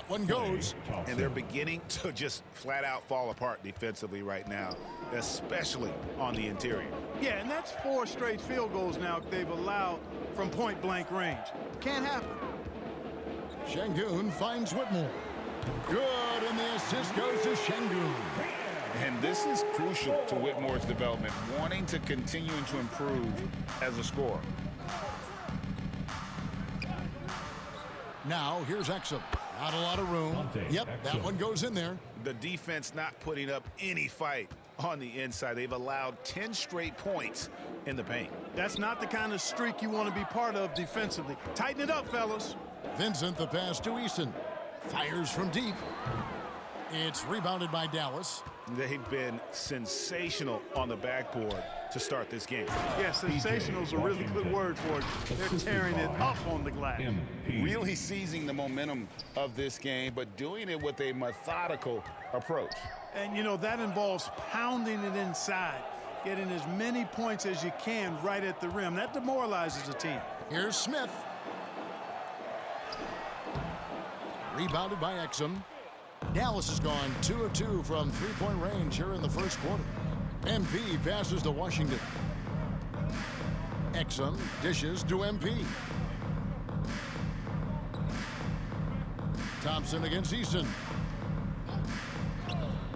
That one goes. And they're beginning to just flat out fall apart defensively right now, especially on the interior. Yeah, and that's 4 straight field goals now they've allowed from point-blank range. Can't happen. Şengün finds Whitmore. Good, and the assist goes to Şengün. And this is crucial to Whitmore's development, wanting to continue to improve as a scorer. Now, here's Exum. Not a lot of room. Yep, that one goes in there. The defense not putting up any fight on the inside. They've allowed 10 straight points in the paint. That's not the kind of streak you want to be part of defensively. Tighten it up, fellas. Vincent, the pass to Easton. Fires from deep. It's rebounded by Dallas. They've been sensational on the backboard to start this game. Yeah, sensational is a really good word for it. They're tearing it up on the glass. Really seizing the momentum of this game, but doing it with a methodical approach. And, you know, that involves pounding it inside, getting as many points as you can right at the rim. That demoralizes a team. Here's Smith. Rebounded by Exum. Dallas has gone 2 of 2 from three-point range here in the first quarter. MP passes to Washington. Exum dishes to MP. Thompson against Easton.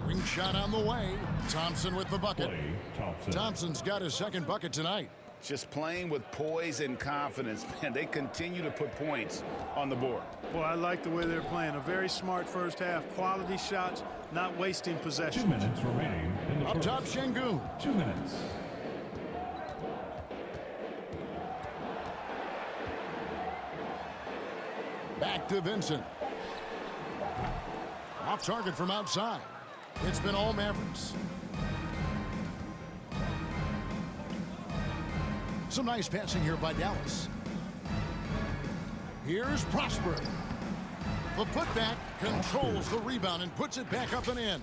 Ring shot on the way. Thompson with the bucket. Thompson's got his second bucket tonight. Just playing with poise and confidence, man. They continue to put points on the board. Boy, I like the way they're playing. A very smart first half. Quality shots, not wasting possession. 2 minutes remaining in the Up first. top, Şengün. 2 minutes. Back to Vincent. Off target from outside. It's been all Mavericks. Some nice passing here by Dallas. Here's Prosper. The putback controls the rebound and puts it back up and in.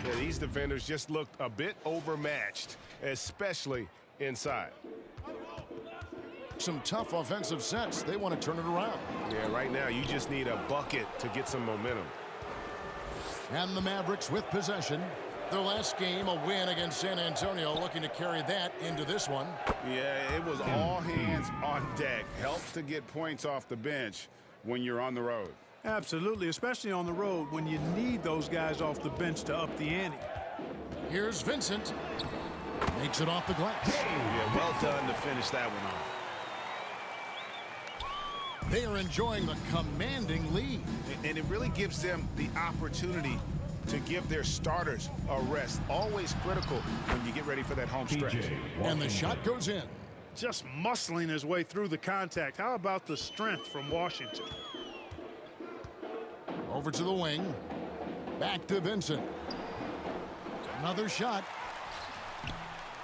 Yeah, these defenders just looked a bit overmatched, especially inside. Some tough offensive sets. They want to turn it around. Yeah, right now you just need a bucket to get some momentum. And the Mavericks with possession. Their last game, a win against San Antonio, looking to carry that into this one. Yeah, it was all hands on deck. Helps to get points off the bench when you're on the road. Absolutely, especially on the road when you need those guys off the bench to up the ante. Here's Vincent. Makes it off the glass. Yeah, well done to finish that one off. They are enjoying the commanding lead. And it really gives them the opportunity to give their starters a rest. Always critical when you get ready for that home stretch. And the shot goes in. Just muscling his way through the contact. How about the strength from Washington? Over to the wing. Back to Vincent. Another shot.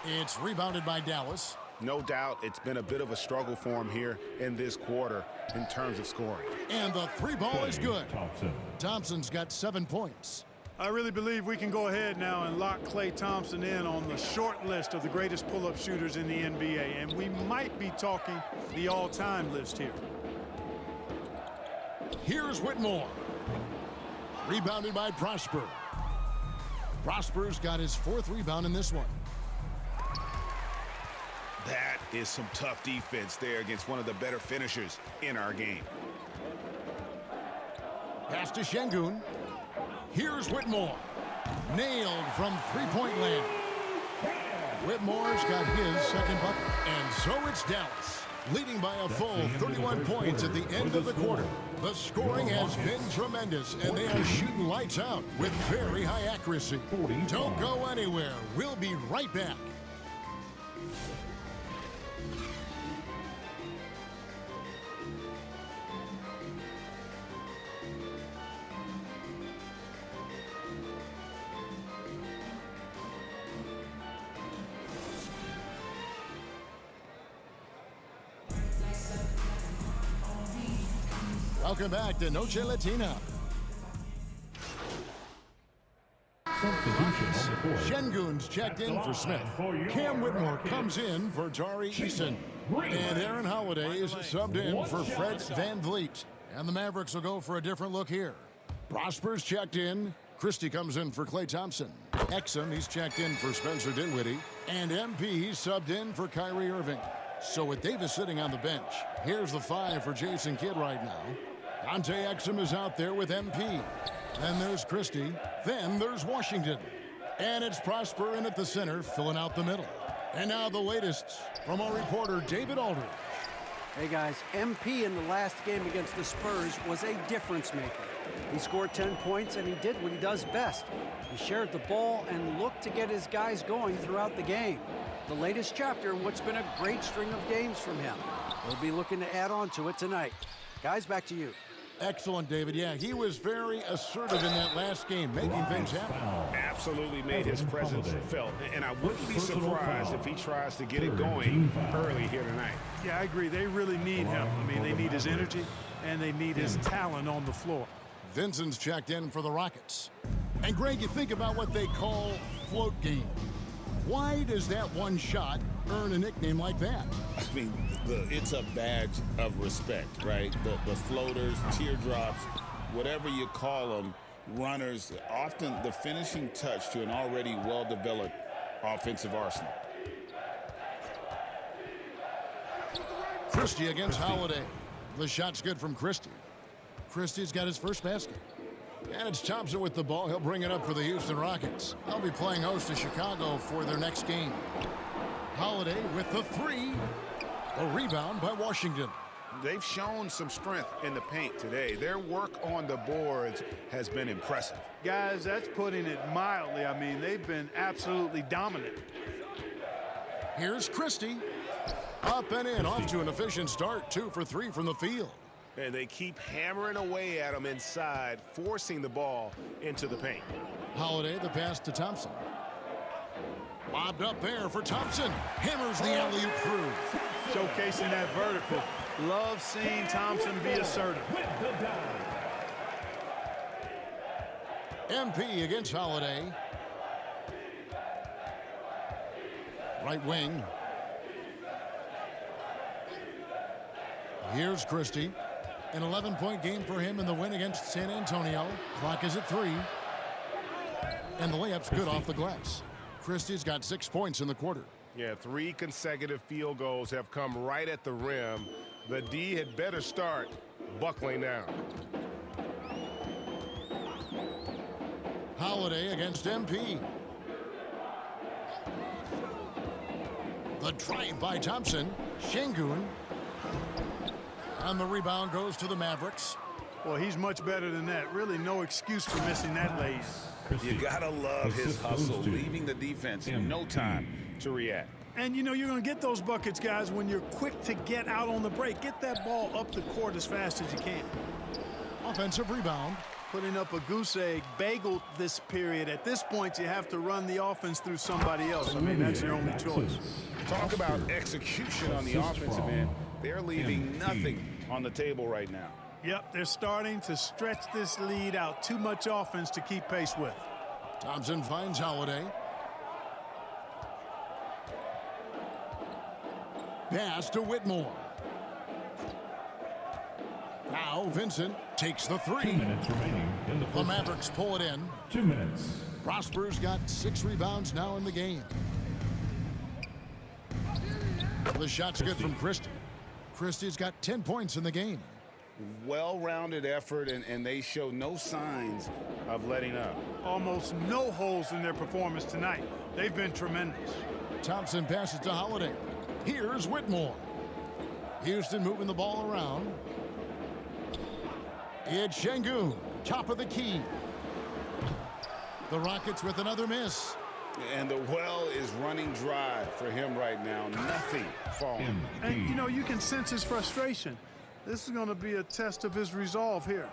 It's rebounded by Dallas. No doubt it's been a bit of a struggle for him here in this quarter in terms of scoring. And the three ball is good. Thompson. Thompson's got 7 points. I really believe we can go ahead now and lock Klay Thompson in on the short list of the greatest pull-up shooters in the NBA. And we might be talking the all-time list here. Here's Whitmore. Rebounded by Prosper. Prosper's got his 4th rebound in this one. That is some tough defense there against one of the better finishers in our game. Pass to Şengün. Here's Whitmore. Nailed from three-point land. Whitmore's got his second bucket. And so it's Dallas, leading by a full 31 points at the end of the quarter. The scoring has been tremendous, and they are shooting lights out with very high accuracy. Don't go anywhere. We'll be right back. Welcome back to Noche Latina. Substitution on the court. Şengün's checked in for Smith. Cam Whitmore comes in for Tari Easton. And Aaron Holiday is subbed in for Fred VanVleet. And the Mavericks will go for a different look here. Prosper's checked in. Christie comes in for Klay Thompson. Exum, he's checked in for Spencer Dinwiddie. And MP, he's subbed in for Kyrie Irving. So with Davis sitting on the bench, here's the 5 for Jason Kidd right now. Dante Exum is out there with MP. Then there's Christie. Then there's Washington. And it's Prosper in at the center, filling out the middle. And now the latest from our reporter, David Aldridge. Hey guys, MP in the last game against the Spurs was a difference maker. He scored 10 points and he did what he does best. He shared the ball and looked to get his guys going throughout the game. The latest chapter in what's been a great string of games from him. We'll be looking to add on to it tonight. Guys, back to you. Excellent, David. Yeah, he was very assertive in that last game, making things happen. Absolutely made his presence felt. And I wouldn't be surprised if he tries to get it going early here tonight. Yeah, I agree. They really need him. I mean, they need his energy, and they need his talent on the floor. Vincent's checked in for the Rockets. And, Greg, you think about what they call float game. Why does that one shot earn a nickname like that? I mean, it's a badge of respect, right? The floaters, teardrops, whatever you call them, runners, often the finishing touch to an already well-developed offensive arsenal. Christie against Holiday. The shot's good from Christie. Christie's got his first basket. And it's Thompson with the ball. He'll bring it up for the Houston Rockets. They'll be playing host to Chicago for their next game. Holiday with the 3. A rebound by Washington. They've shown some strength in the paint today. Their work on the boards has been impressive. Guys, that's putting it mildly. I mean, they've been absolutely dominant. Here's Christie. Up and in, off to an efficient start. 2 for 3 from the field. And they keep hammering away at him inside, forcing the ball into the paint. Holiday, the pass to Thompson. Lobbed up there for Thompson. Hammers the alley-oop through. Showcasing that vertical. Love seeing Thompson be assertive. MP against Holiday. Right wing. Here's Christie. An 11-point game for him in the win against San Antonio. Clock is at 3. And the layup's good off the glass. Christie's got 6 points in the quarter. Yeah, 3 consecutive field goals have come right at the rim. The D had better start buckling down. Holiday against MP. The drive by Thompson. Şengün. And the rebound goes to the Mavericks. Well, he's much better than that. Really no excuse for missing that lay. You gotta love his hustle, leaving the defense in no time to react. And, you know, you're going to get those buckets, guys, when you're quick to get out on the break. Get that ball up the court as fast as you can. Offensive rebound. Putting up a goose egg bagel this period. At this point, you have to run the offense through somebody else. I mean, that's your only choice. Talk about execution on the offensive end. They're leaving nothing on the table right now. Yep, they're starting to stretch this lead out. Too much offense to keep pace with. Thompson finds Holiday. Pass to Whitmore. Now Vincent takes the 3. 2 minutes remaining in the The first. Mavericks pull it in. 2 minutes. Prosper's got 6 rebounds now in the game. The shot's good from Christie. Christie's got 10 points in the game. Well-rounded effort, and they show no signs of letting up. Almost no holes in their performance tonight. They've been tremendous. Thompson passes to Holiday. Here's Whitmore. Houston moving the ball around. It's Şengün, top of the key. The Rockets with another miss. And the well is running dry for him right now. Nothing falling. And, you know, you can sense his frustration. This is going to be a test of his resolve here.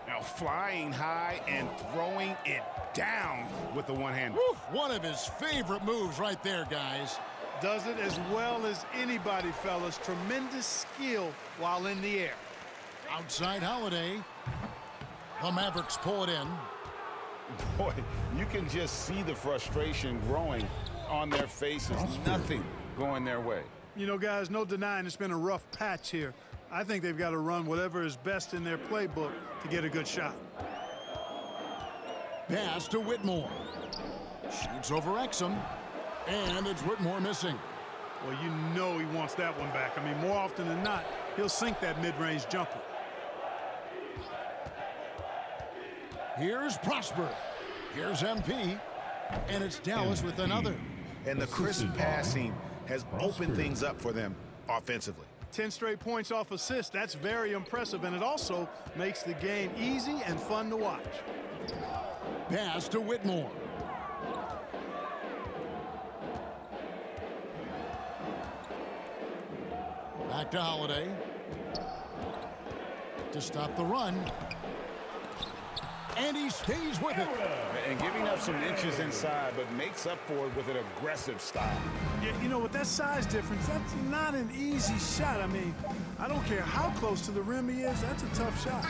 Now flying high and throwing it down with the one-hander. One of his favorite moves right there, guys. Does it as well as anybody, fellas. Tremendous skill while in the air. Outside Holiday. The Mavericks pull it in. Boy, you can just see the frustration growing on their faces. Nothing going their way. You know, guys, no denying it's been a rough patch here. I think they've got to run whatever is best in their playbook to get a good shot. Pass to Whitmore. Shoots over Exum. And it's Whitmore missing. Well, you know he wants that one back. I mean, more often than not, he'll sink that mid-range jumper. Here's Prosper. Here's MP. And it's Dallas with another. And the crisp passing has opened things up for them offensively. 10 straight points off assists. That's very impressive, and it also makes the game easy and fun to watch. Pass to Whitmore. Back to Holiday. To stop the run. And he stays with it. And giving up some inches inside, but makes up for it with an aggressive style. Yeah, you know, with that size difference, that's not an easy shot. I mean, I don't care how close to the rim he is, that's a tough shot.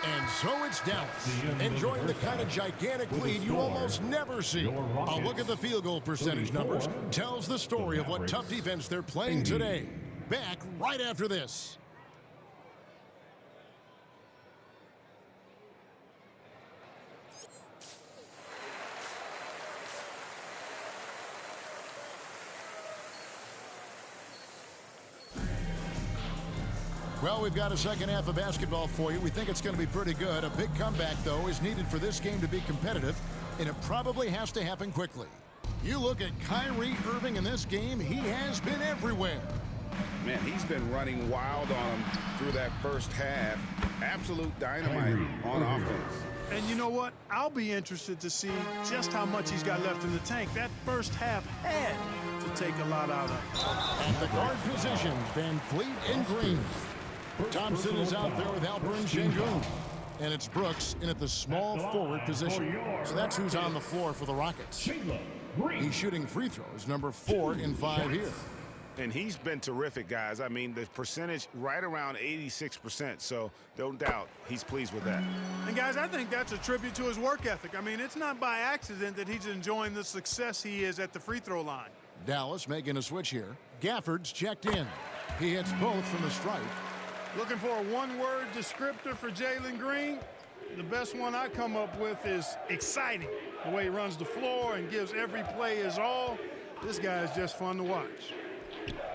And so it's Dallas, enjoying the kind of gigantic lead you almost never see. A look at the field goal percentage numbers tells the story of what tough defense they're playing today. Back right after this. Well, we've got a second half of basketball for you. We think it's going to be pretty good. A big comeback, though, is needed for this game to be competitive, and it probably has to happen quickly. You look at Kyrie Irving in this game, he has been everywhere. Man, he's been running wild on him through that first half. Absolute dynamite on offense. And you know what? I'll be interested to see just how much he's got left in the tank. That first half had to take a lot out of him. At the guard positions, Van Fleet and Green. Thompson is out there with Alperen Sengun. And it's Brooks in at the small forward position. So that's who's on the floor for the Rockets. He's shooting free throws, number 4 in 5 here. And he's been terrific, guys. I mean, the percentage right around 86%, so don't doubt he's pleased with that. And, guys, I think that's a tribute to his work ethic. I mean, it's not by accident that he's enjoying the success he is at the free throw line. Dallas making a switch here. Gafford's checked in. He hits both from the stripe. Looking for a one-word descriptor for Jalen Green? The best one I come up with is exciting. The way he runs the floor and gives every play his all. This guy is just fun to watch.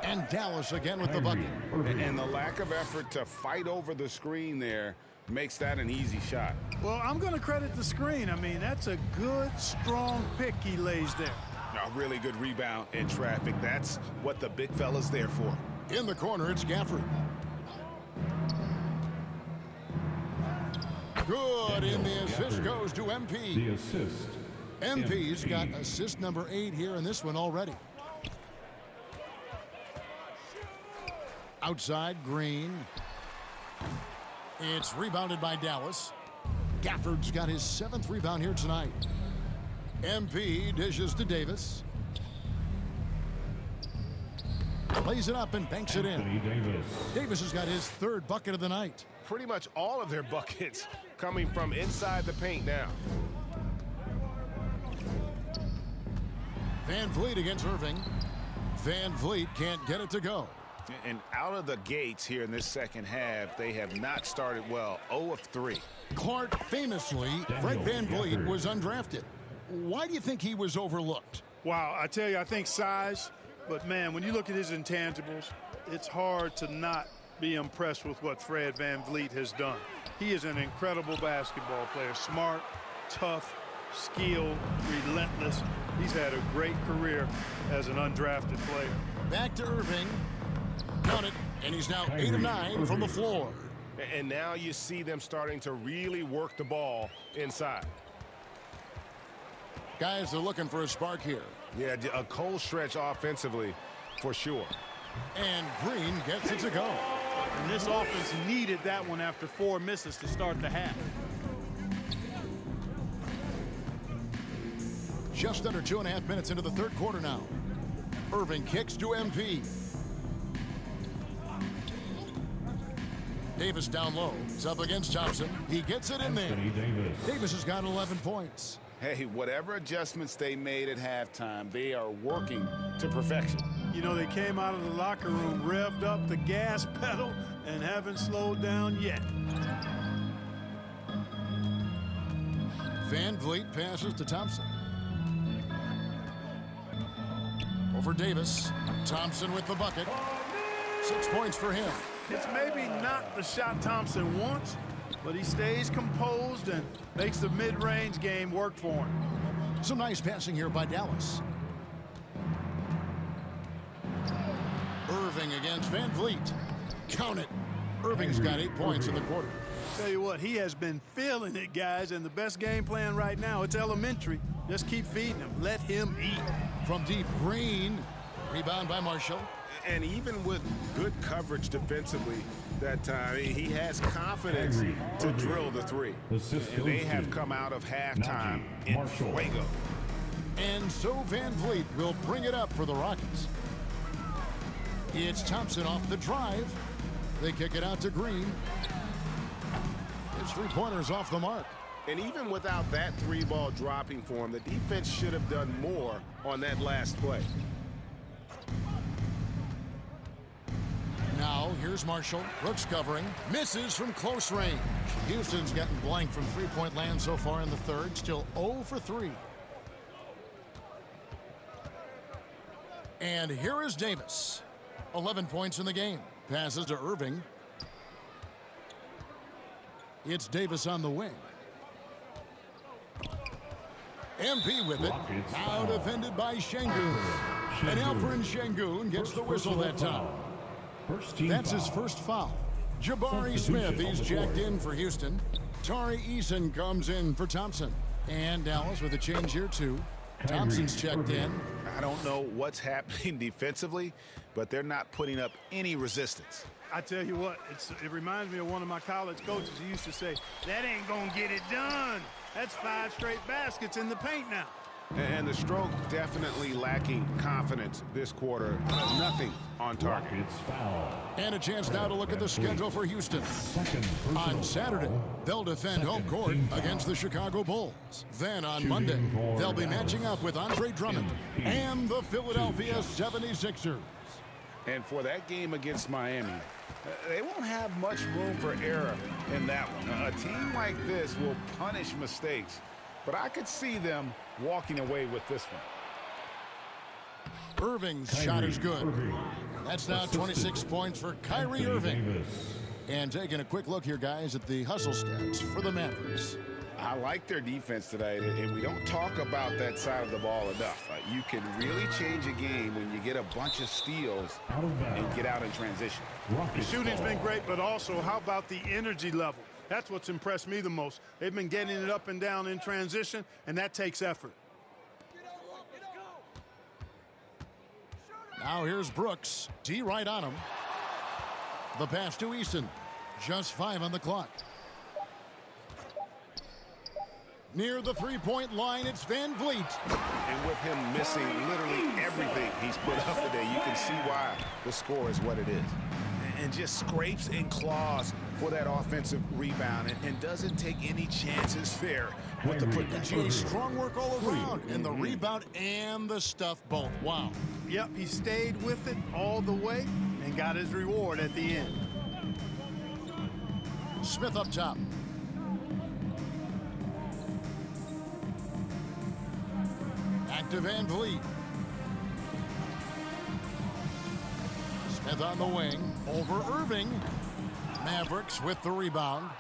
And Dallas again with the bucket. And the lack of effort to fight over the screen there makes that an easy shot. Well, I'm going to credit the screen. I mean, that's a good, strong pick he lays there. A really good rebound in traffic. That's what the big fella's there for. In the corner, it's Gafford. Good, and the assist goes to MP. The assist. MP's got assist number 8 here in this one already. Outside, Green. It's rebounded by Dallas. Gafford's got his 7th rebound here tonight. MP dishes to Davis. Lays it up and banks it in. Davis has got his 3rd bucket of the night. Pretty much all of their buckets coming from inside the paint now. Van Vliet against Irving. Van Vliet can't get it to go. And out of the gates here in this second half, they have not started well. 0 of 3. Clark famously, Fred Van Vliet was undrafted. Why do you think he was overlooked? Wow, I tell you, I think size. But, man, when you look at his intangibles, it's hard to not be impressed with what Fred Van Vliet has done. He is an incredible basketball player. Smart, tough, skilled, relentless. He's had a great career as an undrafted player. Back to Irving. Count it, and he's now 8 of 9 from the floor. And now you see them starting to really work the ball inside. Guys are looking for a spark here. Yeah, a cold stretch offensively for sure. And Green gets it to go. And this offense needed that one after 4 misses to start the half. Just under 2.5 minutes into the 3rd quarter now. Irving kicks to MP. Davis down low. It's up against Thompson. He gets it in there. Davis has got 11 points. Hey, whatever adjustments they made at halftime, they are working to perfection. You know, they came out of the locker room, revved up the gas pedal, and haven't slowed down yet. Van Vliet passes to Thompson. Over Davis. Thompson with the bucket. 6 points for him. It's maybe not the shot Thompson wants, but he stays composed and makes the mid-range game work for him. Some nice passing here by Dallas. Irving against Van Vliet. Count it. Irving's got 8 points in the quarter. Tell you what, he has been feeling it, guys, and the best game plan right now, it's elementary. Just keep feeding him. Let him eat. From deep, Green. Rebound by Marshall. And even with good coverage defensively that time, he has confidence to drill the three. And they have come out of halftime in fuego. And so Van Vliet will bring it up for the Rockets. It's Thompson off the drive. They kick it out to Green. His three-pointer's off the mark. And even without that three-ball dropping for him, the defense should have done more on that last play. Now, here's Marshall. Brooks covering. Misses from close range. Houston's gotten blank from three-point land so far in the third. Still 0 for 3. And here is Davis. 11 points in the game. Passes to Irving. It's Davis on the wing. MP with it. Now defended by Şengün. And Alperen Şengün gets the whistle that time. That's his first foul. Jabari Smith, he's jacked in for Houston. Tari Eason comes in for Thompson. And Dallas with a change here too. Thompson's checked in. I don't know what's happening defensively, but they're not putting up any resistance. I tell you what, it reminds me of one of my college coaches. He used to say, that ain't gonna get it done. That's 5 straight baskets in the paint now. And the stroke definitely lacking confidence this quarter. Nothing on target. And a chance now to look at the schedule for Houston. On Saturday, they'll defend home court against the Chicago Bulls. Then on Monday, they'll be matching up with Andre Drummond and the Philadelphia 76ers. And for that game against Miami, they won't have much room for error in that one. A team like this will punish mistakes, but I could see them walking away with this one. Irving's shot is good. That's now 26 points for Kyrie Irving. And taking a quick look here, guys, at the hustle stats for the Mavericks. I like their defense tonight, and we don't talk about that side of the ball enough. You can really change a game when you get a bunch of steals and get out in transition. The shooting's been great, but also how about the energy level? That's what's impressed me the most. They've been getting it up and down in transition, and that takes effort. Now here's Brooks. D right on him. The pass to Easton. Just 5 on the clock. Near the three-point line, it's Van Vliet. And with him missing literally everything he's put up today, you can see why the score is what it is. And just scrapes and claws for that offensive rebound and doesn't take any chances there with the putback. Strong work all around, and the rebound and the stuff both. Wow. Yep, he stayed with it all the way and got his reward at the end. Smith up top. Back to Van Vliet. Smith on the wing. Over Irving. Mavericks with the rebound.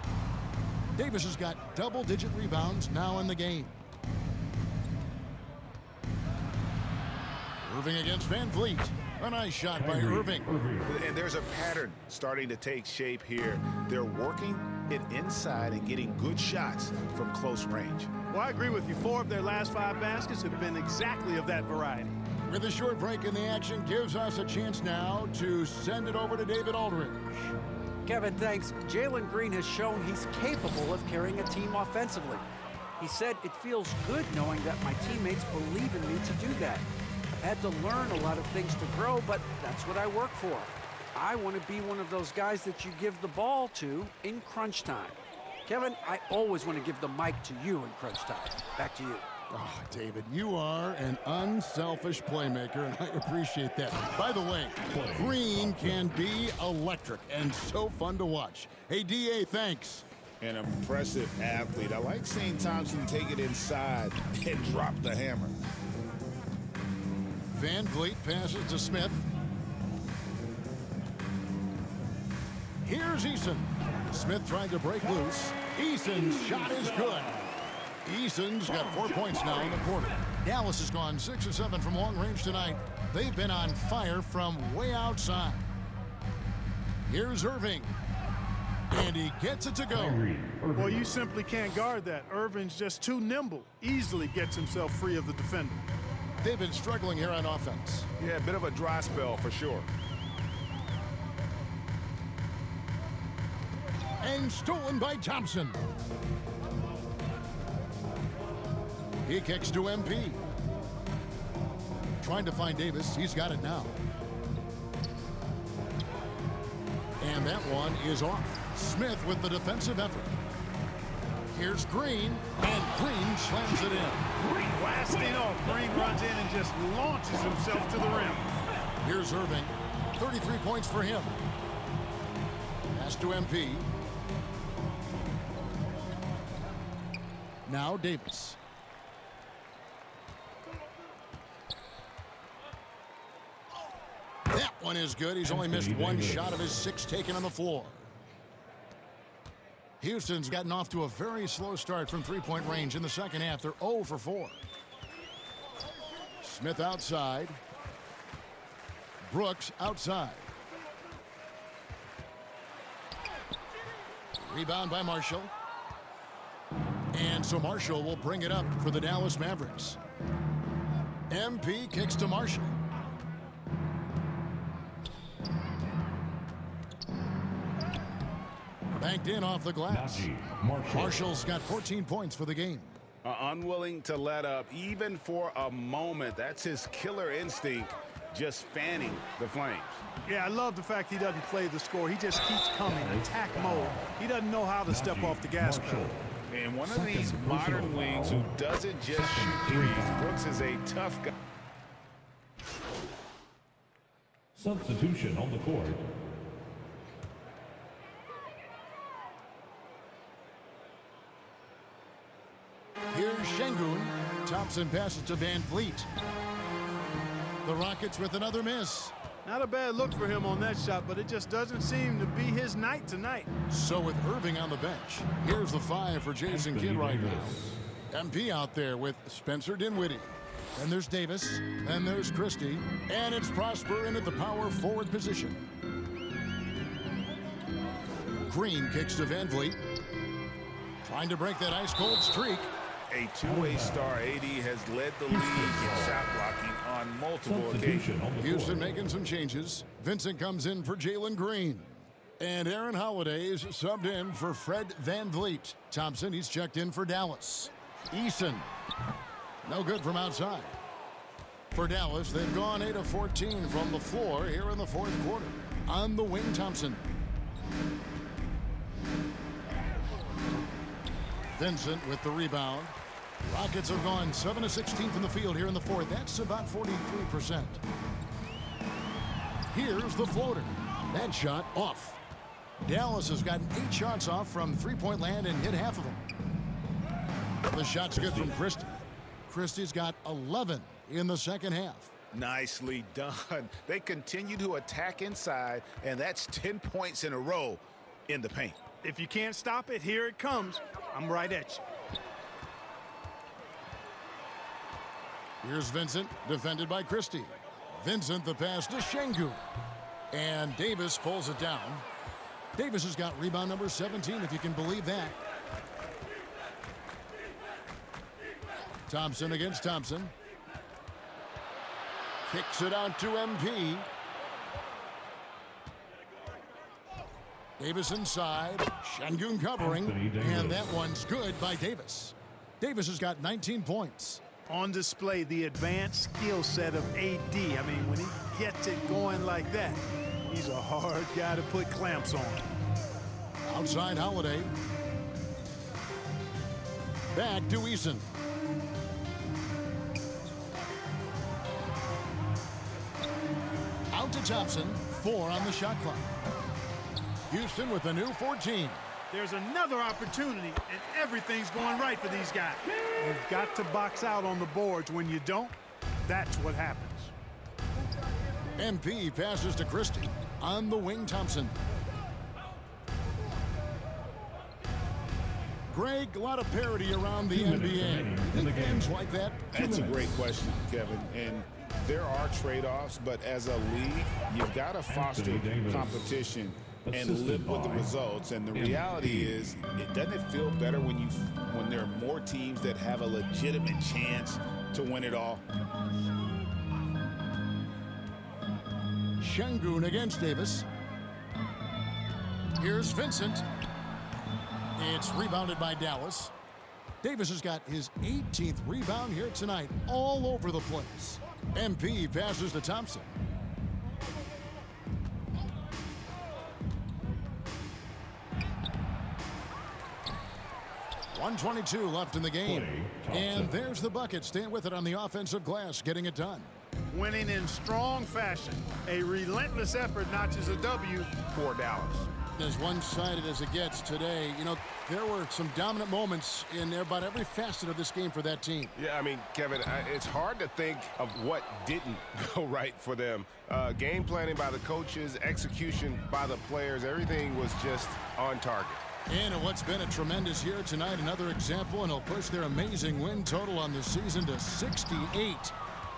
Davis has got double-digit rebounds now in the game. Irving against Van Vliet. A nice shot by Irving. And there's a pattern starting to take shape here. They're working it inside and getting good shots from close range. Well, I agree with you. 4 of their last 5 baskets have been exactly of that variety. With a short break in the action, gives us a chance now to send it over to David Aldridge. Kevin, thanks. Jalen Green has shown he's capable of carrying a team offensively. He said, it feels good knowing that my teammates believe in me to do that. I've had to learn a lot of things to grow, but that's what I work for. I want to be one of those guys that you give the ball to in crunch time. Kevin, I always want to give the mic to you in crunch time. Back to you. Oh, David, you are an unselfish playmaker, and I appreciate that. By the way, Green can be electric and so fun to watch. Hey, DA, thanks. An impressive athlete. I like seeing Thompson take it inside and drop the hammer. Van Vliet passes to Smith. Here's Eason. Smith trying to break loose. Eason's shot is good. Eason's got 4 points now in the quarter. Dallas has gone 6 of 7 from long range tonight. They've been on fire from way outside. Here's Irving. And he gets it to go. Well, you simply can't guard that. Irving's just too nimble. Easily gets himself free of the defender. They've been struggling here on offense. Yeah, a bit of a dry spell for sure. And stolen by Thompson. He kicks to MP. Trying to find Davis. He's got it now. And that one is off. Smith with the defensive effort. Here's Green, and Green slams it in. Blasting off. Green runs in and just launches himself to the rim. Here's Irving. 33 points for him. Pass to MP. Now Davis. That one is good. He's only missed one shot of his 6 taken on the floor. Houston's gotten off to a very slow start from three-point range in the second half. They're 0 for 4. Smith outside. Brooks outside. Rebound by Marshall. And so Marshall will bring it up for the Dallas Mavericks. MP kicks to Marshall. Banked in off the glass. Marshall's got 14 points for the game. Unwilling to let up even for a moment. That's his killer instinct, just fanning the flames. Yeah, I love the fact he doesn't play the score. He just keeps coming, attack mode. He doesn't know how to step off the gas pedal. And one of these modern wings who doesn't just shoot threes. Brooks is a tough guy. Substitution on the court. Here's Şengün. Thompson passes to Van Vliet. The Rockets with another miss. Not a bad look for him on that shot, but it just doesn't seem to be his night tonight. So with Irving on the bench, here's the 5 for Jason Kidd right now. MP out there with Spencer Dinwiddie. Then there's Davis. Then there's Christie. And it's Prosper into the power forward position. Green kicks to Van Vliet. Trying to break that ice-cold streak. A two-way star. AD has led the league in shot blocking on multiple occasions. Houston making some changes. Vincent comes in for Jalen Green. And Aaron Holiday's subbed in for Fred Van Vliet. Thompson, he's checked in for Dallas. Eason, no good from outside. For Dallas, they've gone 8 of 14 from the floor here in the fourth quarter. On the wing, Thompson. Vincent with the rebound. Rockets have gone 7 of 16 from the field here in the fourth. That's about 43%. Here's the floater. That shot off. Dallas has gotten 8 shots off from three-point land and hit half of them. The shot's good from Christie. Christie's got 11 in the second half. Nicely done. They continue to attack inside, and that's 10 points in a row in the paint. If you can't stop it, here it comes. I'm right at you. Here's Vincent, defended by Christie. Vincent, the pass to Şengün. And Davis pulls it down. Davis has got rebound number 17, if you can believe that. Thompson against Thompson. Kicks it out to MP. Davis inside. Şengün covering. And that one's good by Davis. Davis has got 19 points. On display, the advanced skill set of AD. I mean, when he gets it going like that, he's a hard guy to put clamps on. Outside Holiday. Back to Eason. Out to Thompson. 4 on the shot clock. Houston with a new 14. There's another opportunity, and everything's going right for these guys. You've got to box out on the boards. When you don't, that's what happens. MP passes to Christie. On the wing, Thompson. Greg, a lot of parity around the NBA. You think games like that? That's a great question, Kevin. And there are trade-offs, but as a league, you've got to foster competition and live with the results. And the reality is, doesn't it feel better when there are more teams that have a legitimate chance to win it all? Şengün against Davis. Here's Vincent. It's rebounded by Dallas. Davis has got his 18th rebound here tonight, all over the place. MP passes to Thompson. .122 left in the game. And there's the bucket. Staying with it on the offensive glass, getting it done. Winning in strong fashion. A relentless effort notches a W for Dallas. As one-sided as it gets today, you know, there were some dominant moments in about every facet of this game for that team. Yeah, I mean, Kevin, it's hard to think of what didn't go right for them. Game planning by the coaches, execution by the players, everything was just on target. And in what's been a tremendous year tonight, another example, and he'll push their amazing win total on the season to 68.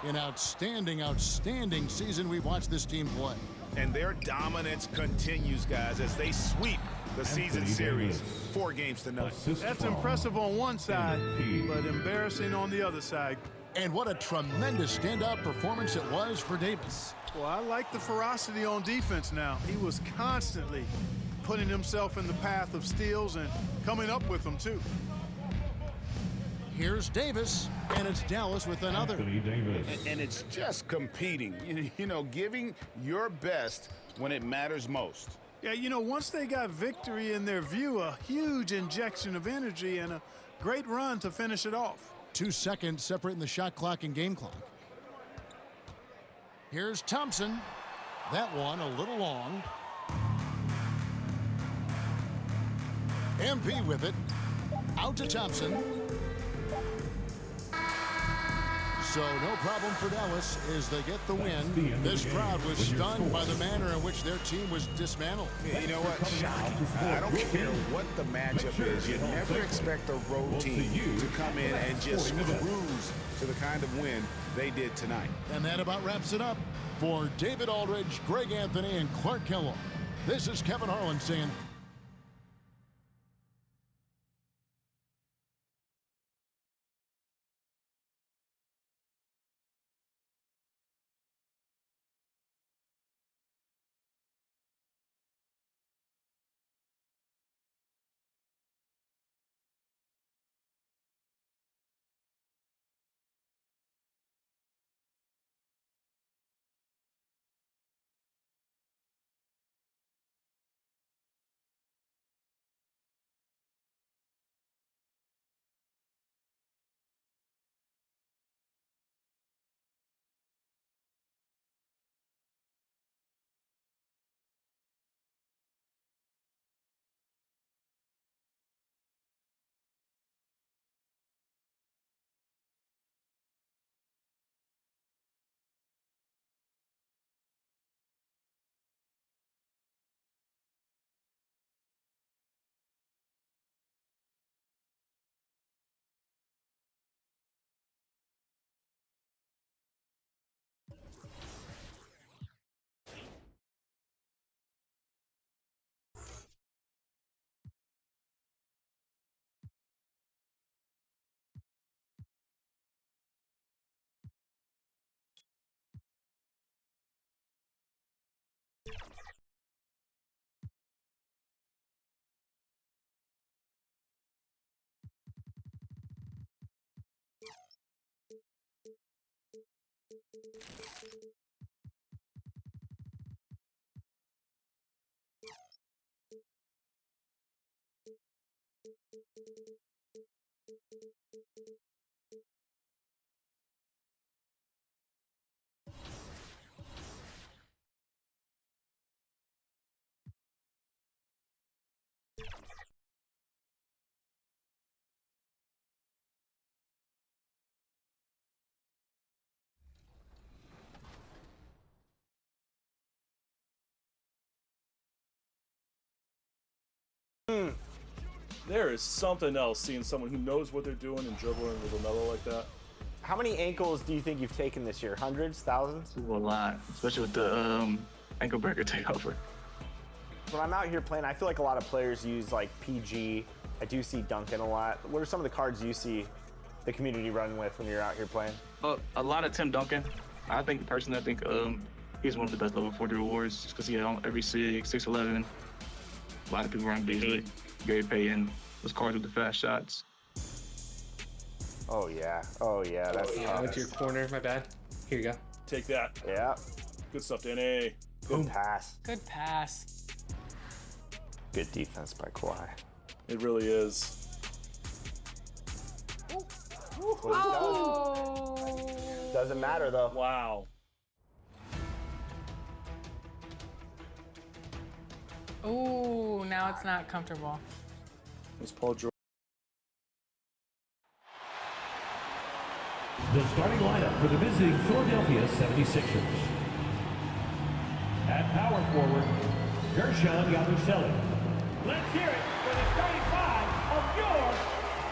An outstanding, outstanding season we've watched this team play. And their dominance continues, guys, as they sweep the season series 4 games to none. That's impressive on one side, but embarrassing on the other side. And what a tremendous standout performance it was for Davis. Well, I like the ferocity on defense now. He was constantly putting himself in the path of steals and coming up with them, too. Here's Davis, and it's Dallas with another. And it's just competing, you know, giving your best when it matters most. Yeah, you know, once they got victory in their view, a huge injection of energy and a great run to finish it off. 2 seconds separating the shot clock and game clock. Here's Thompson. That one a little long. MP with it. Out to Thompson. So no problem for Dallas as they get the win. This crowd was stunned by the manner in which their team was dismantled. You know what? I don't care what the matchup is. You never expect a road team to come in and just cruise to the kind of win they did tonight. And that about wraps it up. For David Aldridge, Greg Anthony, and Clark Kellogg, this is Kevin Harlan saying There is something else seeing someone who knows what they're doing and dribbling with another like that. How many ankles do you think you've taken this year? Hundreds, thousands? A lot, especially with the ankle breaker takeover. When I'm out here playing, I feel like a lot of players use like PG. I do see Duncan a lot. What are some of the cards you see the community run with when you're out here playing? A lot of Tim Duncan. I think he's one of the best level 40 rewards just because he had on every 6'11". A lot of people run Beasley, Gary Payton, those cards with the fast shots. Oh yeah, that's I went to your corner, my bad. Here you go. Take that. Yeah. Good stuff, Danny. Good pass. Good pass. Good defense by Kawhi. It really is. Oh! Doesn't matter though. Wow. Ooh, now it's not comfortable. It was Paul George. The starting lineup for the visiting Philadelphia 76ers. At power forward, Gershon Yabusele. Let's hear it for the starting five of your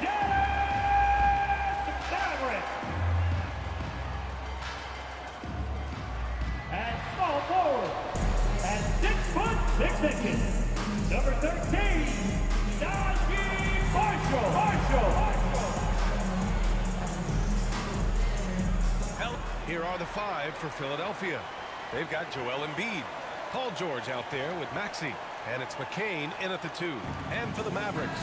Dallas Mavericks. At small forward, at 6'6", number 13, Najee Marshall. Here are the five for Philadelphia. They've got Joel Embiid, Paul George out there with Maxey, and it's McCain in at the 2. And for the Mavericks,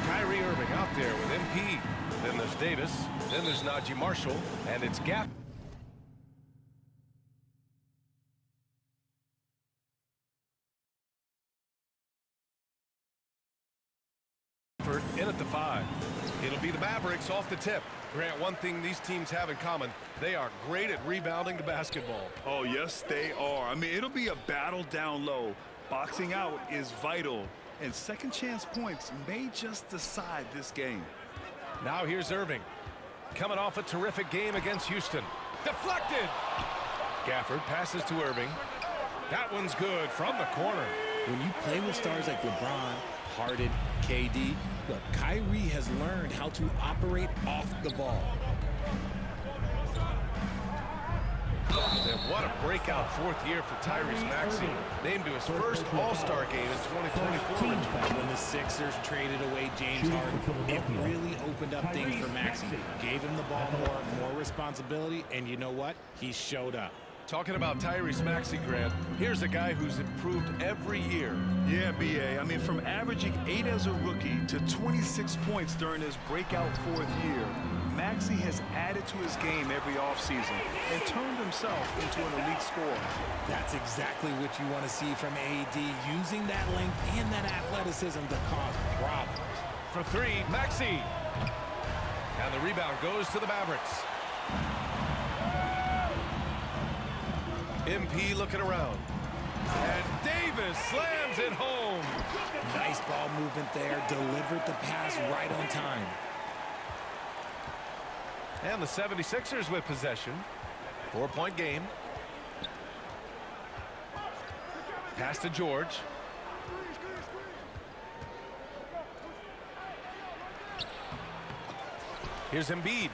Kyrie Irving out there with MP. Then there's Davis, then there's Najee Marshall, and it's Gafford in at the 5. It'll be the Mavericks off the tip. Grant, one thing these teams have in common, they are great at rebounding the basketball. Oh, yes, they are. I mean, it'll be a battle down low. Boxing out is vital, and second chance points may just decide this game. Now here's Irving. Coming off a terrific game against Houston. Deflected! Gafford passes to Irving. That one's good from the corner. When you play with stars like LeBron, Harden, KD, look, Kyrie has learned how to operate off the ball. And what a breakout fourth year for Tyrese Maxey. Named to his first All-Star game in 2024. When the Sixers traded away James Harden, it really opened up things for Maxey. Gave him the ball more responsibility, and you know what? He showed up. Talking about Tyrese Maxey, Grant, here's a guy who's improved every year. Yeah, B.A. I mean, from averaging 8 as a rookie to 26 points during his breakout fourth year, Maxey has added to his game every offseason and turned himself into an elite scorer. That's exactly what you want to see from AD, using that length and that athleticism to cause problems. For 3, Maxey. And the rebound goes to the Mavericks. MP looking around. And Davis slams it home. Nice ball movement there. Delivered the pass right on time. And the 76ers with possession. 4-point game. Pass to George. Here's Embiid.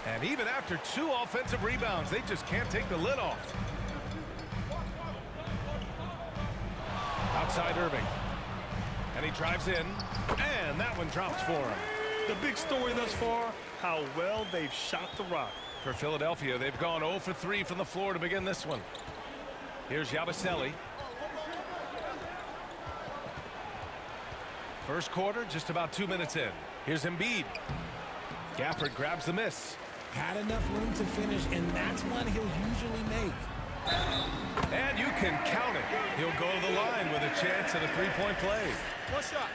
And even after 2 offensive rebounds, they just can't take the lid off. Outside Irving. And he drives in. And that one drops for him. The big story thus far, how well they've shot the rock. For Philadelphia, they've gone 0 for 3 from the floor to begin this one. Here's Yabusele. First quarter, just about 2 minutes in. Here's Embiid. Gafford grabs the miss. Had enough room to finish, and that's one he'll usually make. And you can count it. He'll go to the line with a chance at a 3-point play. What's up?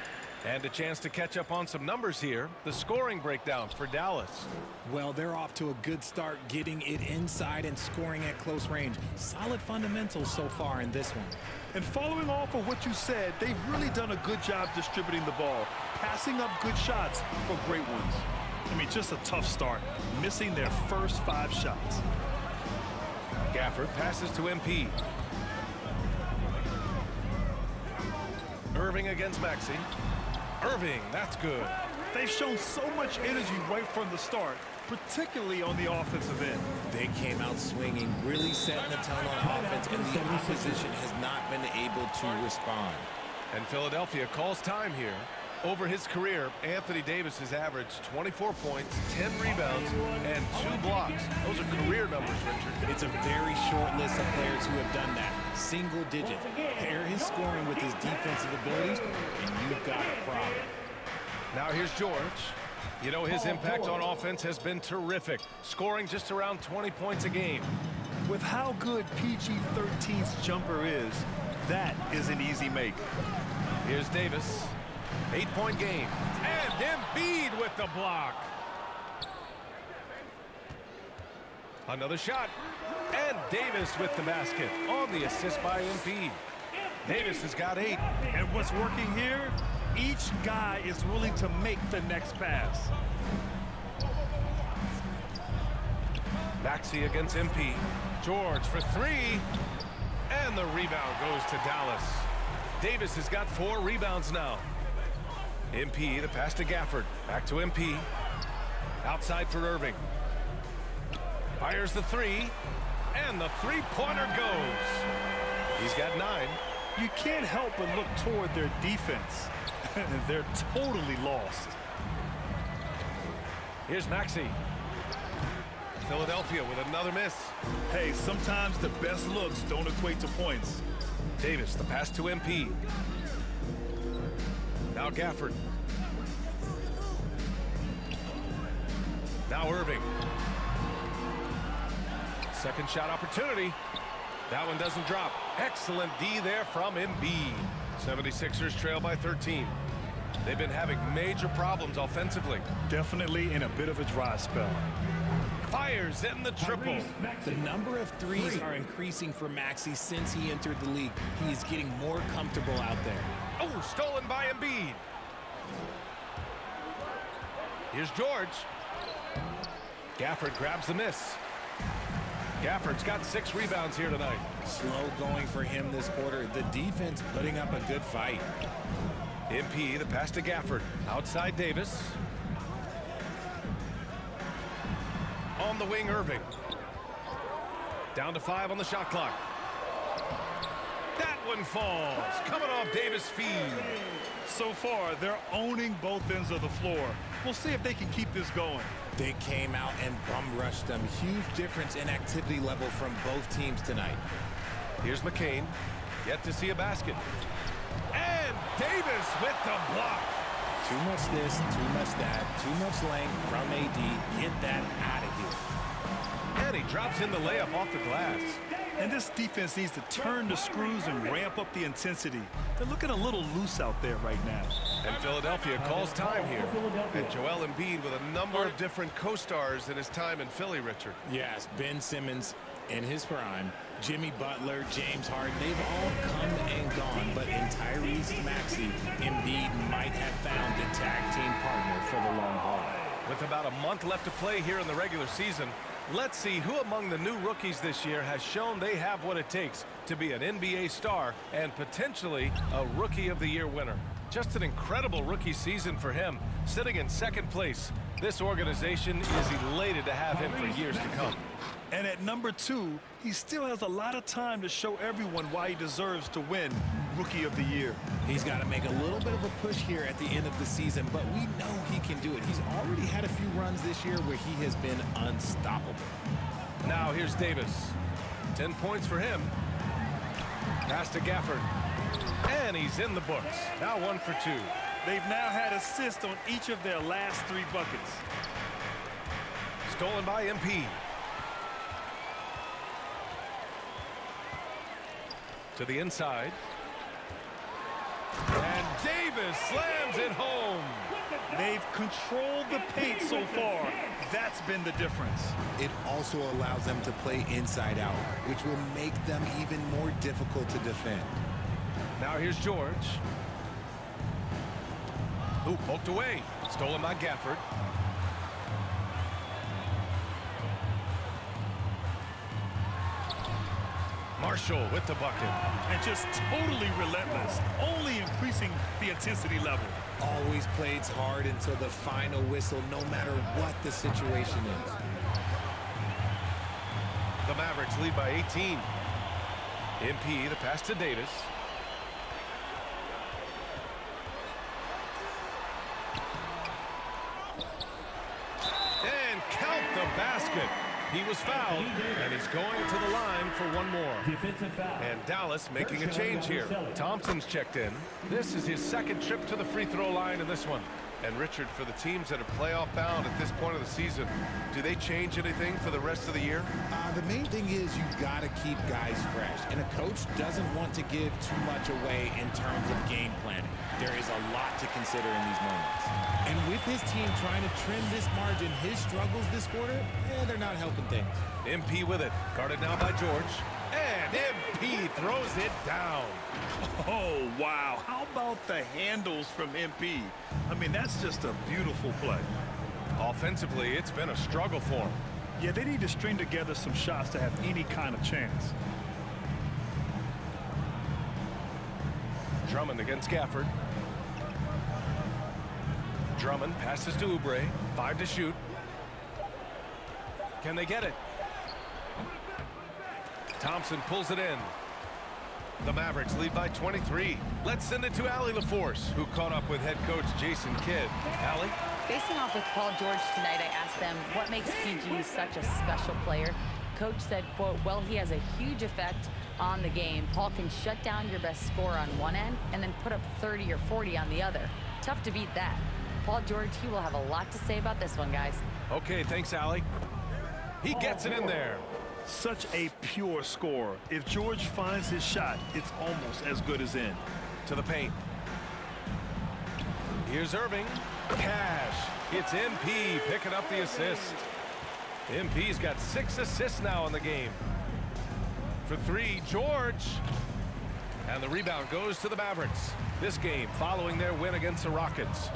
And a chance to catch up on some numbers here. The scoring breakdown for Dallas. Well, they're off to a good start, getting it inside and scoring at close range. Solid fundamentals so far in this one. And following off of what you said, they've really done a good job distributing the ball, passing up good shots for great ones. I mean, just a tough start, missing their first 5 shots. Gafford passes to MP. Irving against Maxey. Irving, that's good. They've shown so much energy right from the start, particularly on the offensive end. They came out swinging, really setting the tone on offense, and the opposition has not been able to respond. And Philadelphia calls time here. Over his career, Anthony Davis has averaged 24 points, 10 rebounds, and 2 blocks. Those are career numbers, Richard. It's a very short list of players who have done that. Single digit. Pair his scoring with his defensive abilities, and you've got a problem. Now here's George. You know, his impact on offense has been terrific, scoring just around 20 points a game. With how good PG-13's jumper is, that is an easy make. Here's Davis. 8-point game. And Embiid with the block. Another shot. And Davis with the basket on the assist by Embiid. Davis has got 8. And what's working here? Each guy is willing to make the next pass. Maxey against MP. George for 3. And the rebound goes to Dallas. Davis has got 4 rebounds now. MP, the pass to Gafford. Back to MP. Outside for Irving. Fires the 3. And the three-pointer goes. He's got 9. You can't help but look toward their defense. They're totally lost. Here's Maxey. Philadelphia with another miss. Hey, sometimes the best looks don't equate to points. Davis, the pass to MP. Now Gafford. Now Irving. Second shot opportunity. That one doesn't drop. Excellent D there from Embiid. 76ers trail by 13. They've been having major problems offensively. Definitely in a bit of a dry spell. Fires in the triple. The number of threes are increasing for Maxey since he entered the league. He is getting more comfortable out there. Oh, stolen by Embiid. Here's George. Gafford grabs the miss. Gafford's got 6 rebounds here tonight. Slow going for him this quarter. The defense putting up a good fight. MP, the pass to Gafford. Outside Davis. On the wing, Irving. Down to 5 on the shot clock. That one falls. Coming off Davis' feet. So far, they're owning both ends of the floor. We'll see if they can keep this going. They came out and bum rushed them. Huge difference in activity level from both teams tonight. Here's McCain. Yet to see a basket. And Davis with the block. Too much this, too much that, too much length from AD. Get that out of here. And he drops in the layup off the glass. And this defense needs to turn the screws and ramp up the intensity. They're looking a little loose out there right now. And Philadelphia calls time here. And Joel Embiid with a number of different co-stars in his time in Philly, Richard. Yes, Ben Simmons in his prime, Jimmy Butler, James Harden, they've all come and gone. But in Tyrese Maxey, Embiid might have found the tag team partner for the long haul. With about a month left to play here in the regular season, let's see who among the new rookies this year has shown they have what it takes to be an NBA star and potentially a Rookie of the Year winner. Just an incredible rookie season for him, sitting in 2nd place. This organization is elated to have him for years to come. And at number 2, he still has a lot of time to show everyone why he deserves to win Rookie of the Year. He's got to make a little bit of a push here at the end of the season, but we know he can do it. He's already had a few runs this year where he has been unstoppable. Now here's Davis. 10 points for him. Pass to Gafford. And he's in the books. Now 1 for 2. They've now had assists on each of their last 3 buckets. Stolen by MP. To the inside. And Davis slams it home. They've controlled the paint so far. That's been the difference. It also allows them to play inside out, which will make them even more difficult to defend. Now here's George. Ooh, poked away. Stolen by Gafford. Marshall with the bucket. And just totally relentless, only increasing the intensity level. Always plays hard until the final whistle, no matter what the situation is. The Mavericks lead by 18. MP, the pass to Davis. And count the basket. He was fouled, and he's going to the line for one more. Defensive foul. And Dallas making a change here. Thompson's checked in. This is his second trip to the free throw line in this one. And Richard, for the teams that are playoff bound at this point of the season, do they change anything for the rest of the year? The main thing is you've got to keep guys fresh, and a coach doesn't want to give too much away in terms of game planning. There is a lot to consider in these moments. And with his team trying to trim this margin, his struggles this quarter, they're not helping things. MP with it, guarded now by George. And MP throws it down. Oh, wow. How about the handles from MP? I mean, that's just a beautiful play. Offensively, it's been a struggle for him. Yeah, they need to string together some shots to have any kind of chance. Drummond against Gafford. Drummond passes to Oubre. 5 to shoot. Can they get it? Thompson pulls it in. The Mavericks lead by 23. Let's send it to Allie LaForce, who caught up with head coach Jason Kidd. Allie? Facing off with Paul George tonight, I asked them what makes PG such a special player. Coach said, quote, well, he has a huge effect on the game. Paul can shut down your best scorer on one end and then put up 30 or 40 on the other. Tough to beat that. Paul George, he will have a lot to say about this one, guys. Okay, thanks, Allie. He gets it in there. Such a pure scorer. If George finds his shot, it's almost as good as in. To the paint. Here's Irving. Cash. It's MP picking up the assist. MP's got 6 assists now in the game. For 3, George. And the rebound goes to the Mavericks. This game following their win against the Rockets.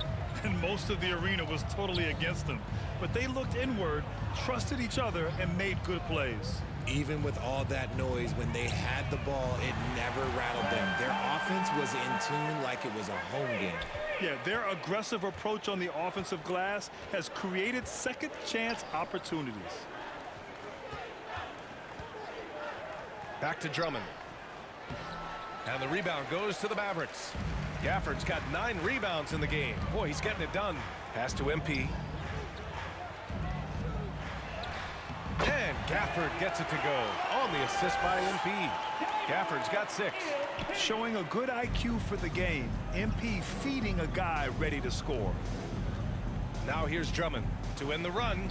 And most of the arena was totally against them. But they looked inward, trusted each other, and made good plays. Even with all that noise, when they had the ball, it never rattled them. Their offense was in tune like it was a home game. Yeah, their aggressive approach on the offensive glass has created second chance opportunities. Back to Drummond. And the rebound goes to the Mavericks. Gafford's got 9 rebounds in the game. Boy, he's getting it done. Pass to MP. And Gafford gets it to go on the assist by MP. Gafford's got 6. Showing a good IQ for the game. MP feeding a guy ready to score. Now here's Drummond to end the run.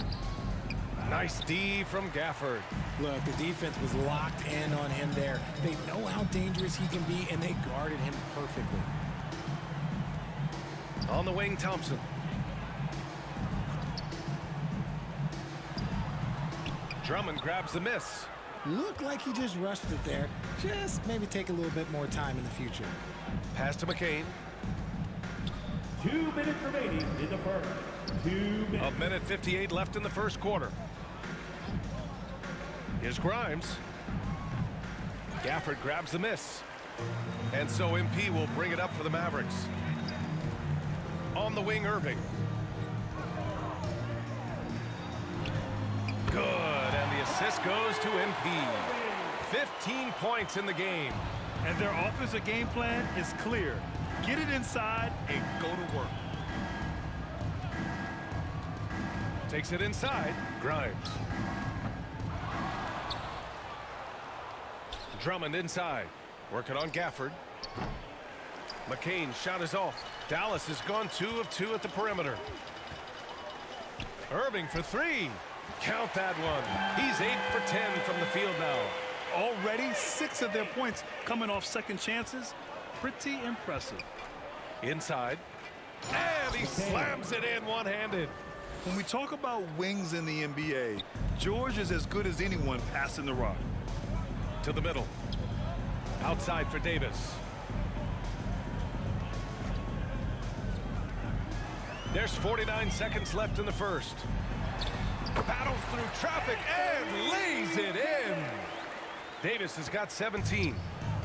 Nice D from Gafford. Look, the defense was locked in on him there. They know how dangerous he can be, and they guarded him perfectly. On the wing, Thompson. Drummond grabs the miss. Looked like he just rushed it there. Just maybe take a little bit more time in the future. Pass to McCain. 2 minutes remaining in the first. 2 minutes. A minute 58 left in the first quarter. Here's Grimes. Gafford grabs the miss. And so MP will bring it up for the Mavericks. On the wing, Irving. Good, and the assist goes to MP. 15 points in the game. And their offensive game plan is clear. Get it inside and go to work. Takes it inside. Grimes. Drummond inside. Working on Gafford. McCain's shot is off. Dallas has gone 2 of 2 at the perimeter. Irving for 3. Count that one. He's 8 for 10 from the field now. Already 6 of their points coming off second chances. Pretty impressive. Inside. And he slams it in one-handed. When we talk about wings in the NBA, George is as good as anyone passing the rock. To the middle. Outside for Davis. There's 49 seconds left in the first. Battles through traffic and lays it in. Davis has got 17.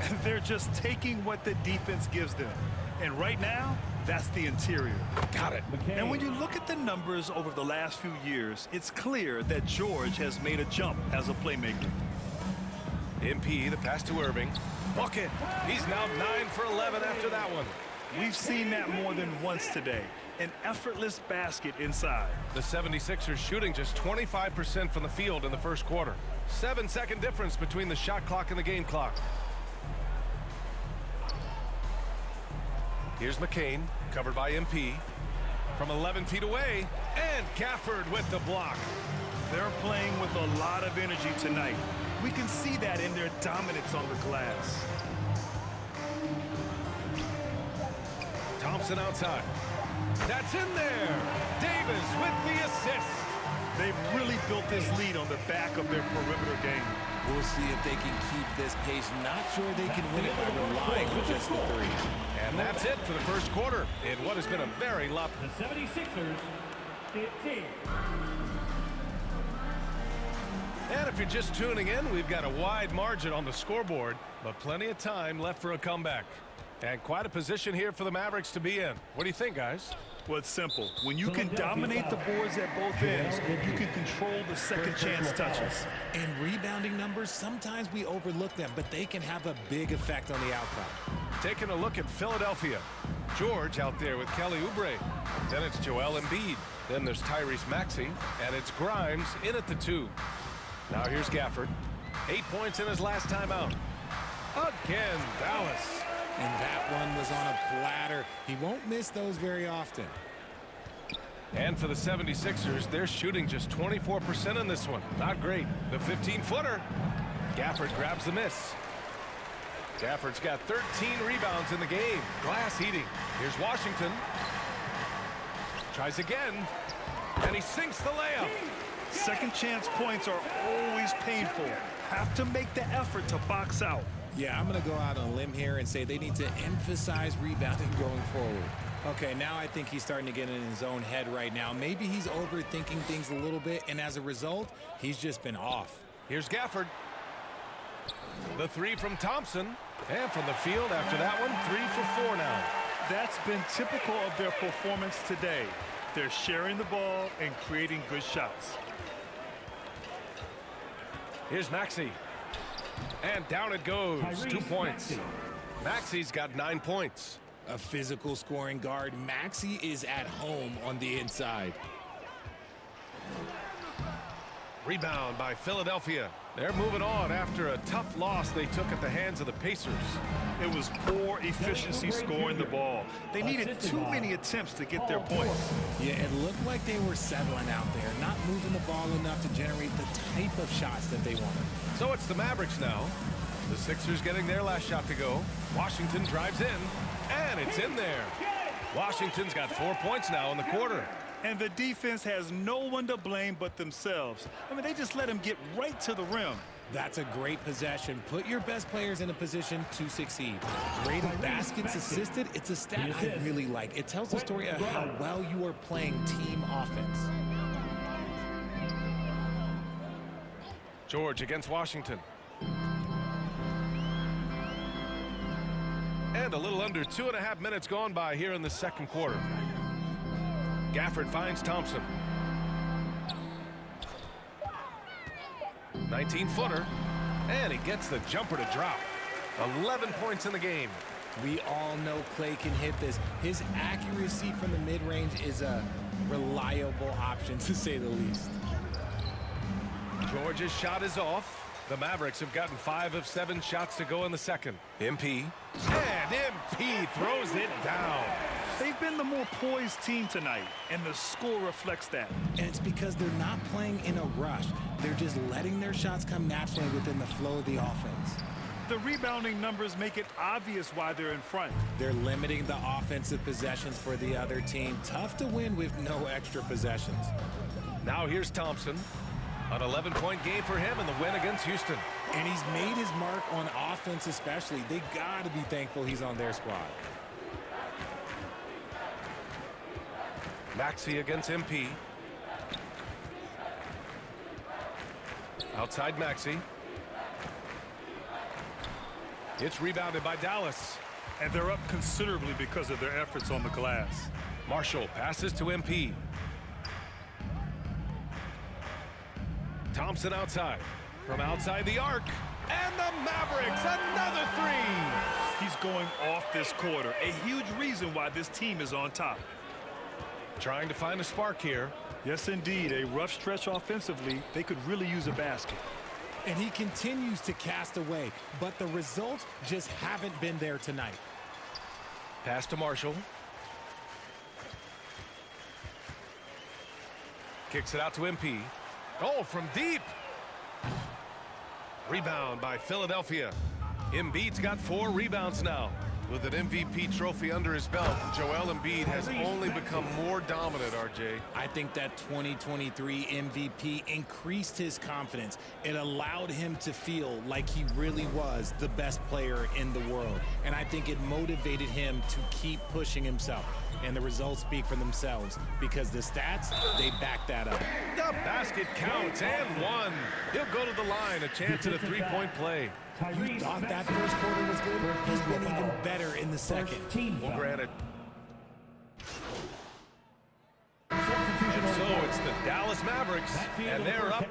And they're just taking what the defense gives them. And right now, that's the interior. Got it. And when you look at the numbers over the last few years, it's clear that George has made a jump as a playmaker. MP, the pass to Irving. Bucket. He's now 9 for 11 after that one. We've seen that more than once today. An effortless basket inside. The 76ers shooting just 25% from the field in the first quarter. 7-second difference between the shot clock and the game clock. Here's McCain, covered by MP. From 11 feet away, and Gafford with the block. They're playing with a lot of energy tonight. We can see that in their dominance on the glass. Thompson outside. That's in there. Davis with the assist. They've really built this lead on the back of their perimeter game. We'll see if they can keep this pace. Not sure they can win it by relying on just the three. And that's it for the first quarter in what has been a very lop. The 76ers, 15. And if you're just tuning in, we've got a wide margin on the scoreboard, but plenty of time left for a comeback. And quite a position here for the Mavericks to be in. What do you think, guys? Well, it's simple. When you can dominate the boards at both ends, you can control the second chance touches. And rebounding numbers, sometimes we overlook them, but they can have a big effect on the outcome. Taking a look at Philadelphia. George out there with Kelly Oubre. Then it's Joel Embiid. Then there's Tyrese Maxey. And it's Grimes in at the 2. Now here's Gafford. 8 points in his last time out. Again, Dallas. And that one was on a platter. He won't miss those very often. And for the 76ers, they're shooting just 24% in this one. Not great. The 15-footer. Gafford grabs the miss. Gafford's got 13 rebounds in the game. Glass heating. Here's Washington. Tries again. And he sinks the layup. Second chance points are always painful. Have to make the effort to box out. Yeah, I'm going to go out on a limb here and say they need to emphasize rebounding going forward. Okay, now I think he's starting to get in his own head right now. Maybe he's overthinking things a little bit, and as a result, he's just been off. Here's Gafford. The 3 from Thompson. And from the field after that one, 3 for 4 now. That's been typical of their performance today. They're sharing the ball and creating good shots. Here's Maxey. And down it goes. 2 points. Maxey's got 9 points. A physical scoring guard. Maxey is at home on the inside. Rebound by Philadelphia. They're moving on after a tough loss they took at the hands of the Pacers. It was poor efficiency scoring the ball. They needed too many attempts to get their points. Yeah, it looked like they were settling out there, not moving the ball enough to generate the type of shots that they wanted. So it's the Mavericks now. The Sixers getting their last shot to go. Washington drives in, and it's in there. Washington's got 4 points now in the quarter. And the defense has no one to blame but themselves. I mean, they just let him get right to the rim. That's a great possession. Put your best players in a position to succeed. Rate of baskets assisted, it's a stat I really like. It tells the story of how well you are playing team offense. George against Washington. And a little under 2.5 minutes gone by here in the second quarter. Gafford finds Thompson. 19-footer. And he gets the jumper to drop. 11 points in the game. We all know Clay can hit this. His accuracy from the mid-range is a reliable option, to say the least. George's shot is off. The Mavericks have gotten 5 of 7 shots to go in the second. MP. And MP throws it down. They've been the more poised team tonight, and the score reflects that. And it's because they're not playing in a rush. They're just letting their shots come naturally within the flow of the offense. The rebounding numbers make it obvious why they're in front. They're limiting the offensive possessions for the other team. Tough to win with no extra possessions. Now here's Thompson. An 11-point game for him in the win against Houston. And he's made his mark on offense especially. They got to be thankful he's on their squad. Maxey against MP. Outside Maxey. It's rebounded by Dallas. And they're up considerably because of their efforts on the glass. Marshall passes to MP. Thompson outside. From outside the arc. And the Mavericks, another three. He's going off this quarter. A huge reason why this team is on top. Trying to find a spark here. Yes, indeed. A rough stretch offensively. They could really use a basket. And he continues to cast away, but the results just haven't been there tonight. Pass to Marshall. Kicks it out to MP. Oh, from deep. Rebound by Philadelphia. Embiid's got 4 rebounds now. With an MVP trophy under his belt, Joel Embiid has only become more dominant, RJ. I think that 2023 MVP increased his confidence. It allowed him to feel like he really was the best player in the world. And I think it motivated him to keep pushing himself. And the results speak for themselves because the stats, they back that up. The basket counts and one. He'll go to the line, a chance at a three-point play. You thought that first quarter was good? He's been even better in the second. Well, granted. And so it's the Dallas Mavericks, and they're up